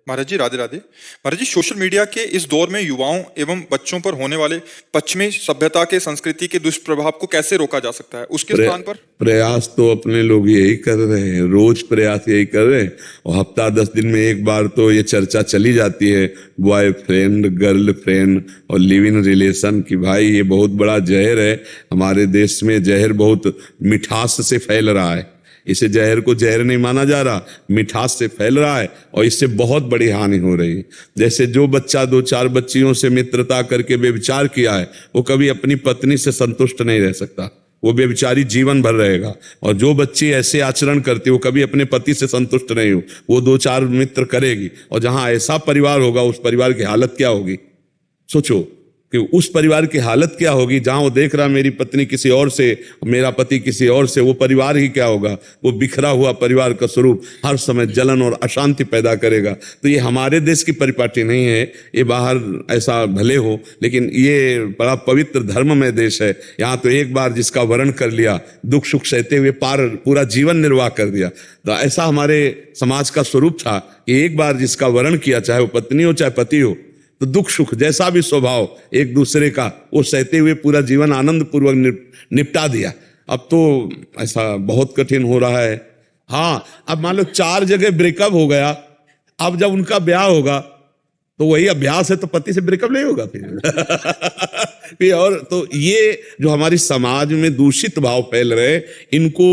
महाराज जी राधे राधे। महाराज जी, social media के इस दौर में युवाओं एवं बच्चों पर होने वाले पश्चिमी सभ्यता के संस्कृति के दुष्प्रभाव को कैसे रोका जा सकता है? उसके स्थान पर प्रयास तो अपने लोग यही कर रहे हैं, रोज प्रयास यही कर रहे हैं। और हफ्ता 10 दिन में एक बार तो ये चर्चा चली जाती है, बॉयफ्रेंड गर्लफ्रेंड और लिव इन रिलेशन की। भाई ये बहुत बड़ा जहर है। हमारे देश में जहर बहुत मिठास से फैल रहा है। इसे जहर को जहर नहीं माना जा रहा, मिठास से फैल रहा है और इससे बहुत बड़ी हानि हो रही है। जैसे जो बच्चा 2-4 बच्चियों से मित्रता करके व्यभिचार किया है, वो कभी अपनी पत्नी से संतुष्ट नहीं रह सकता, वो व्यभिचारी जीवन भर रहेगा। और जो बच्ची ऐसे आचरण करती है, वो कभी अपने पति से संतुष्ट नहीं हो, वो 2-4 मित्र करेगी। और जहां ऐसा परिवार होगा, उस परिवार की हालत क्या होगी? सोचो कि उस परिवार की हालत क्या होगी जहां वो देख रहा मेरी पत्नी किसी और से, मेरा पति किसी और से। वो परिवार ही क्या होगा? वो बिखरा हुआ परिवार का स्वरूप हर समय जलन और अशांति पैदा करेगा। तो ये हमारे देश की परिपाटी नहीं है, ये बाहर ऐसा भले हो, लेकिन ये बड़ा पवित्र धर्ममय देश है। यहाँ तो एक बार जिसका वर्ण कर लिया, दुख सुख सहते हुए पूरा जीवन निर्वाह कर दिया। तो ऐसा हमारे समाज का स्वरूप था कि एक बार जिसका वर्ण किया, चाहे वो पत्नी हो चाहे पति हो, तो दुख सुख जैसा भी स्वभाव एक दूसरे का, वो सहते हुए पूरा जीवन आनंद पूर्वक निपटा दिया। अब तो ऐसा बहुत कठिन हो रहा है। हाँ, अब मान लो 4 जगह ब्रेकअप हो गया, अब जब उनका ब्याह होगा तो वही अभ्यास है, तो पति से ब्रेकअप नहीं होगा फिर और तो ये जो हमारी समाज में दूषित भाव फैल रहे, इनको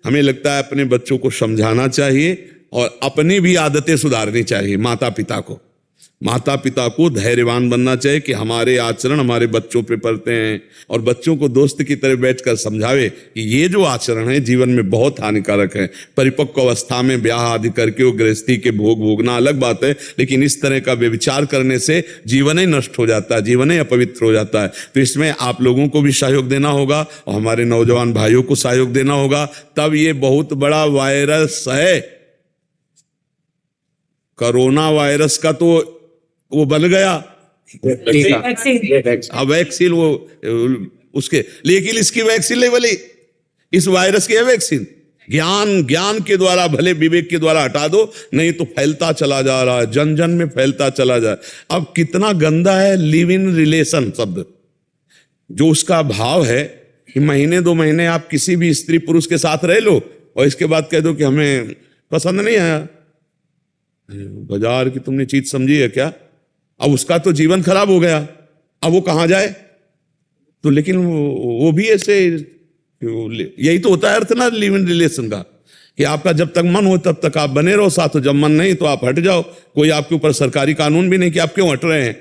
हमें लगता है अपने बच्चों को समझाना चाहिए और अपनी भी आदतें सुधारनी चाहिए। माता पिता को धैर्यवान बनना चाहिए कि हमारे आचरण हमारे बच्चों पे पड़ते हैं, और बच्चों को दोस्त की तरह बैठकर समझावे कि ये जो आचरण है जीवन में बहुत हानिकारक है। परिपक्व अवस्था में ब्याह आदि करके वो गृहस्थी के भोग भोगना अलग बात है, लेकिन इस तरह का व्यभिचार करने से जीवन ही नष्ट हो जाता है, जीवन ही अपवित्र हो जाता है। तो इसमें आप लोगों को भी सहयोग देना होगा और हमारे नौजवान भाइयों को सहयोग देना होगा, तब ये बहुत बड़ा वायरस है। कोरोना वायरस का तो वो बन गया वैक्सीन, वो उसके, लेकिन इसकी वैक्सीन नहीं बनी, इस वायरस की है वैक्सीन। ज्ञान के द्वारा, भले विवेक के द्वारा हटा दो, नहीं तो फैलता चला जा रहा है, जन जन में फैलता चला जा। अब कितना गंदा है लिव इन रिलेशन शब्द, जो उसका भाव है कि महीने 2 महीने आप किसी भी स्त्री पुरुष के साथ रह लो और इसके बाद कह दो कि हमें पसंद नहीं आया। बाजार की तुमने चीज समझी है क्या? अब उसका तो जीवन खराब हो गया, अब वो कहां जाए? तो लेकिन वो भी ऐसे, यही तो होता है अर्थ ना लिव इन रिलेशन का, कि आपका जब तक मन हो तब तक आप बने रहो साथ, हो जब मन नहीं तो आप हट जाओ। कोई आपके ऊपर सरकारी कानून भी नहीं कि आप क्यों हट रहे हैं।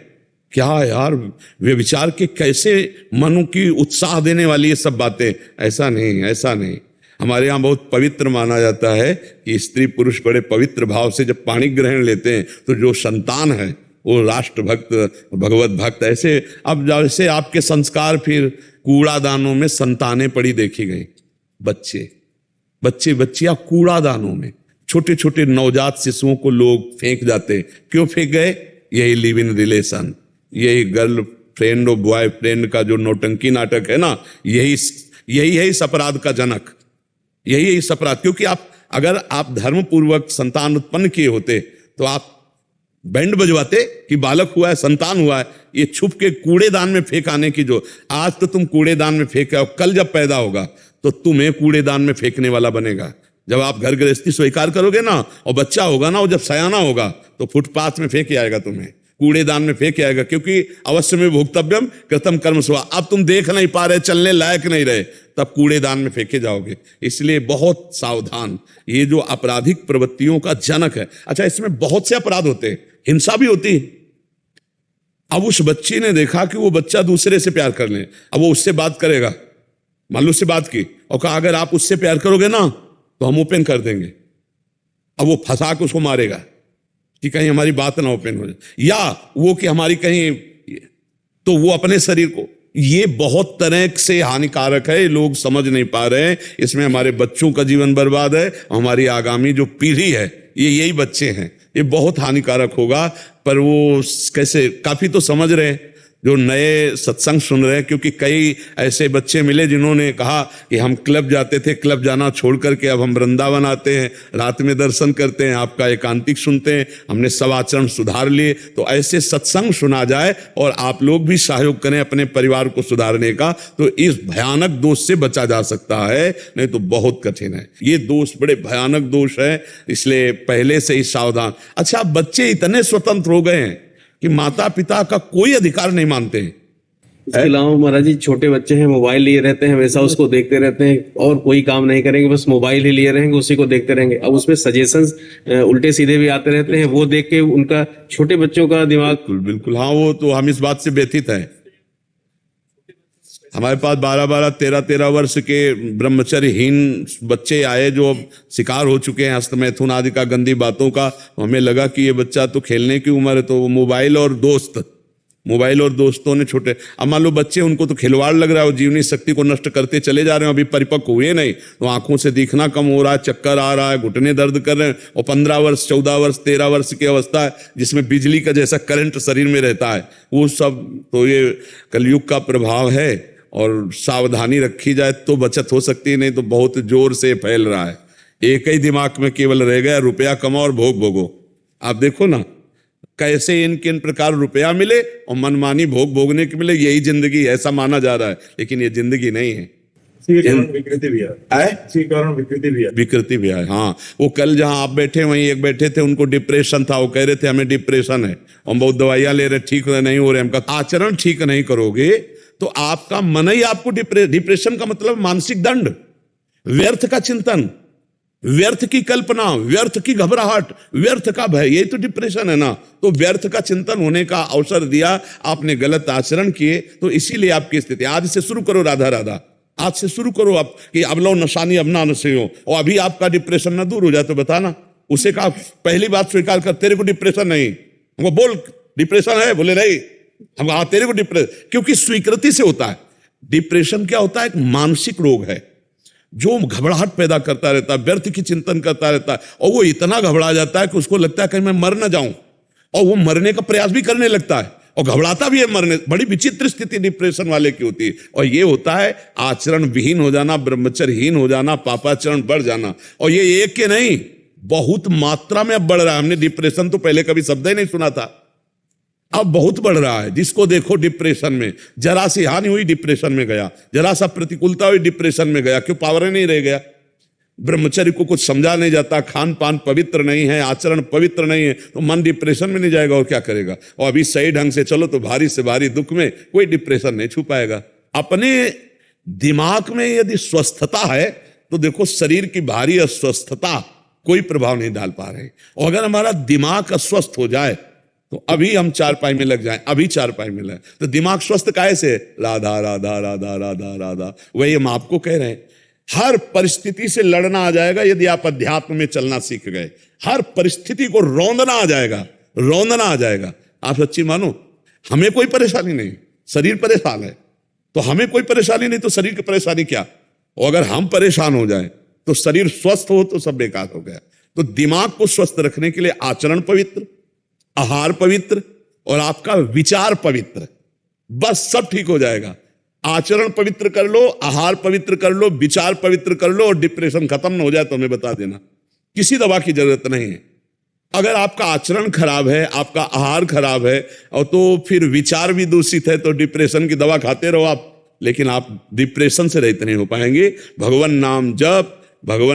क्या यार, वे विचार के कैसे मनु की उत्साह देने वाली ये सब बातें। ऐसा नहीं। हमारे यहाँ बहुत पवित्र माना जाता है कि स्त्री पुरुष बड़े पवित्र भाव से जब पाणी ग्रहण लेते हैं तो जो संतान है वो राष्ट्र भक्त, भगवत भक्त। ऐसे अब जैसे आपके संस्कार, फिर कूड़ादानों में संतानें पड़ी देखी गई, बच्चियां कूड़ादानों में, छोटे छोटे नवजात शिशुओं को लोग फेंक जाते। क्यों फेंक गए? यही लिव इन रिलेशन, यही गर्लफ्रेंड और बॉयफ्रेंड का जो नौटंकी नाटक है ना, यही है इस अपराध का जनक, यही है इस अपराध। क्योंकि अगर आप धर्म पूर्वक संतान उत्पन्न किए होते तो आप बैंड बजवाते कि बालक हुआ है, संतान हुआ है। ये छुप के कूड़ेदान में फेंकाने की, जो आज तो तुम कूड़ेदान में फेंका, कल जब पैदा होगा तो तुम्हें कूड़ेदान में फेंकने वाला बनेगा। जब आप घर गृहस्थी स्वीकार करोगे ना और बच्चा होगा ना, वो जब सयाना होगा तो फुटपाथ में फेंक आएगा, तुम्हें कूड़ेदान में फेंक आएगा। क्योंकि अवश्य में भोक्तव्यम कृतम कर्म स्वा, अब तुम देख नहीं पा रहे, चलने लायक नहीं रहे, तब कूड़ेदान में फेंके जाओगे। इसलिए बहुत सावधान, ये जो आपराधिक प्रवृत्तियों का जनक है। अच्छा, इसमें बहुत से अपराध होते हैं, हिंसा भी होती है। अब उस बच्ची ने देखा कि वो बच्चा दूसरे से प्यार कर ले, अब वो उससे बात करेगा, मान लो उससे बात की और कहा अगर आप उससे प्यार करोगे ना तो हम ओपन कर देंगे। अब वो फंसा के उसको मारेगा कि कहीं हमारी बात ना ओपन हो जाए, या वो कि हमारी कहीं, तो वो अपने शरीर को, ये बहुत तरह से हानिकारक है, लोग समझ नहीं पा रहे हैं। इसमें हमारे बच्चों का जीवन बर्बाद है, हमारी आगामी जो पीढ़ी है, यही बच्चे हैं, ये बहुत हानिकारक होगा। पर वो कैसे, काफी तो समझ रहे हैं। जो नए सत्संग सुन रहे हैं, क्योंकि कई ऐसे बच्चे मिले जिन्होंने कहा कि हम क्लब जाते थे, क्लब जाना छोड़ करके अब हम वृंदावन आते हैं, रात में दर्शन करते हैं, आपका एकांतिक सुनते हैं, हमने सब आचरण सुधार लिए। तो ऐसे सत्संग सुना जाए और आप लोग भी सहयोग करें अपने परिवार को सुधारने का, तो इस भयानक दोष से बचा जा सकता है, नहीं तो बहुत कठिन है। ये दोष बड़े भयानक दोष है, इसलिए पहले से ही सावधान। अच्छा, बच्चे इतने स्वतंत्र हो गए हैं कि माता पिता का कोई अधिकार नहीं मानते हैं। इसके अलावा महाराज जी छोटे बच्चे हैं, मोबाइल लिए रहते हैं, हमेशा उसको देखते रहते हैं और कोई काम नहीं करेंगे, बस मोबाइल ही लिए रहेंगे, उसी को देखते रहेंगे। अब उसमें सजेशंस उल्टे सीधे भी आते रहते हैं, वो देख के उनका छोटे बच्चों का दिमाग बिल्कुल बिल्कुल, हाँ, वो तो हम इस बात से व्यथित हैं। हमारे पास 12-12, 13-13 वर्ष के ब्रह्मचर्यहीन बच्चे आए जो अब शिकार हो चुके हैं हस्तमैथुन आदि का, गंदी बातों का। हमें लगा कि ये बच्चा तो खेलने की उम्र है, तो वो मोबाइल और दोस्तों ने छोटे, अब मान लो बच्चे, उनको तो खिलवाड़ लग रहा है, वो जीवनी शक्ति को नष्ट करते चले जा रहे हैं, अभी परिपक्व हुए नहीं, तो आंखों से दिखना कम हो रहा है, चक्कर आ रहा है, घुटने दर्द कर रहे हैं। और 15 वर्ष, 14 वर्ष, 13 वर्ष की अवस्था है जिसमें बिजली का जैसा करंट शरीर में रहता है, वो सब तो ये कलयुग का प्रभाव है। और सावधानी रखी जाए तो बचत हो सकती है, नहीं तो बहुत जोर से फैल रहा है। एक ही दिमाग में केवल रह गया, रुपया कमाओ और भोग भोगो। आप देखो ना कैसे इन प्रकार रुपया मिले और मनमानी भोग भोगने के मिले, यही जिंदगी ऐसा माना जा रहा है, लेकिन ये जिंदगी नहीं है। विकृति भी है। विकृति भी है, हाँ। वो कल जहां आप बैठे वहीं एक बैठे थे, उनको डिप्रेशन था, वो कह रहे थे हमें डिप्रेशन है, हम बहुत दवाइयां ले रहे, ठीक नहीं हो रहे। हम कहा आचरण ठीक नहीं करोगे तो आपका मन ही आपको डिप्रेशन का मतलब मानसिक दंड, व्यर्थ का चिंतन, व्यर्थ की कल्पना, व्यर्थ की घबराहट, व्यर्थ का भय, यही तो डिप्रेशन है ना। तो व्यर्थ का चिंतन होने का अवसर दिया, आपने गलत आचरण किए, तो इसीलिए आपकी स्थिति। आज से शुरू करो राधा राधा, आज से शुरू करो आप कि अब लो नशानी अब ना नशे हो, और अभी आपका डिप्रेशन ना दूर हो जाए तो बताना। उसे कहा पहली बात स्वीकार कर, तेरे को डिप्रेशन नहीं। हमको बोल डिप्रेशन है, बोले नहीं, हम कहा तेरे को डिप्रेशन, क्योंकि स्वीकृति से होता है। डिप्रेशन क्या होता है? एक मानसिक रोग है जो घबराहट पैदा करता रहता है, व्यर्थ की चिंतन करता रहता है, और वो इतना घबरा जाता है कि उसको लगता है कहीं मैं मर ना जाऊं, और वो मरने का प्रयास भी करने लगता है और घबराता भी है मरने। बड़ी विचित्र स्थिति डिप्रेशन वाले की होती है। और ये होता है आचरण विहीन हो जाना, ब्रह्मचर्यहीन हो जाना, पापाचरण बढ़ जाना। और ये एक के नहीं, बहुत मात्रा में अब बढ़ रहा है। हमने डिप्रेशन तो पहले कभी शब्द ही नहीं सुना था, अब बहुत बढ़ रहा है। जिसको देखो डिप्रेशन में, जरा सी हानि हुई डिप्रेशन में गया, जरा सा प्रतिकूलता हुई डिप्रेशन में गया। क्यों? पावर नहीं रह गया। ब्रह्मचर्य को कुछ समझा नहीं जाता, खान पान पवित्र नहीं है, आचरण पवित्र नहीं है, तो मन डिप्रेशन में नहीं जाएगा और क्या करेगा। और अभी सही ढंग से चलो तो भारी से भारी दुख में कोई डिप्रेशन नहीं छू पाएगा। अपने दिमाग में यदि स्वस्थता है तो देखो शरीर की भारी अस्वस्थता कोई प्रभाव नहीं डाल पा रहे। और अगर हमारा दिमाग अस्वस्थ हो जाए तो अभी हम चारपाई में लग जाएं, अभी चारपाई में लगे तो दिमाग स्वस्थ काहे से? राधा राधा राधा राधा राधा। वही हम आपको कह रहे हैं, हर परिस्थिति से लड़ना आ जाएगा यदि आप अध्यात्म में चलना सीख गए। हर परिस्थिति को रौंदना आ जाएगा, रौंदना आ जाएगा। आप सच्ची मानो, हमें कोई परेशानी नहीं, शरीर परेशान है, तो हमें कोई परेशानी नहीं तो शरीर की परेशानी क्या। और अगर हम परेशान हो जाएं तो शरीर स्वस्थ हो तो सब बेकार हो गया। तो दिमाग को स्वस्थ रखने के लिए आचरण पवित्र, आहार पवित्र और आपका विचार पवित्र, बस सब ठीक हो जाएगा। आचरण पवित्र कर लो, आहार पवित्र कर लो, विचार पवित्र कर लो, और डिप्रेशन खत्म न हो जाए तो हमें बता देना। किसी दवा की जरूरत नहीं है। अगर आपका आचरण खराब है, आपका आहार खराब है, और तो फिर विचार भी दूषित है, तो डिप्रेशन की दवा खाते रहो आप, लेकिन आप डिप्रेशन से रहित नहीं हो पाएंगे। भगवान नाम जप, भगवान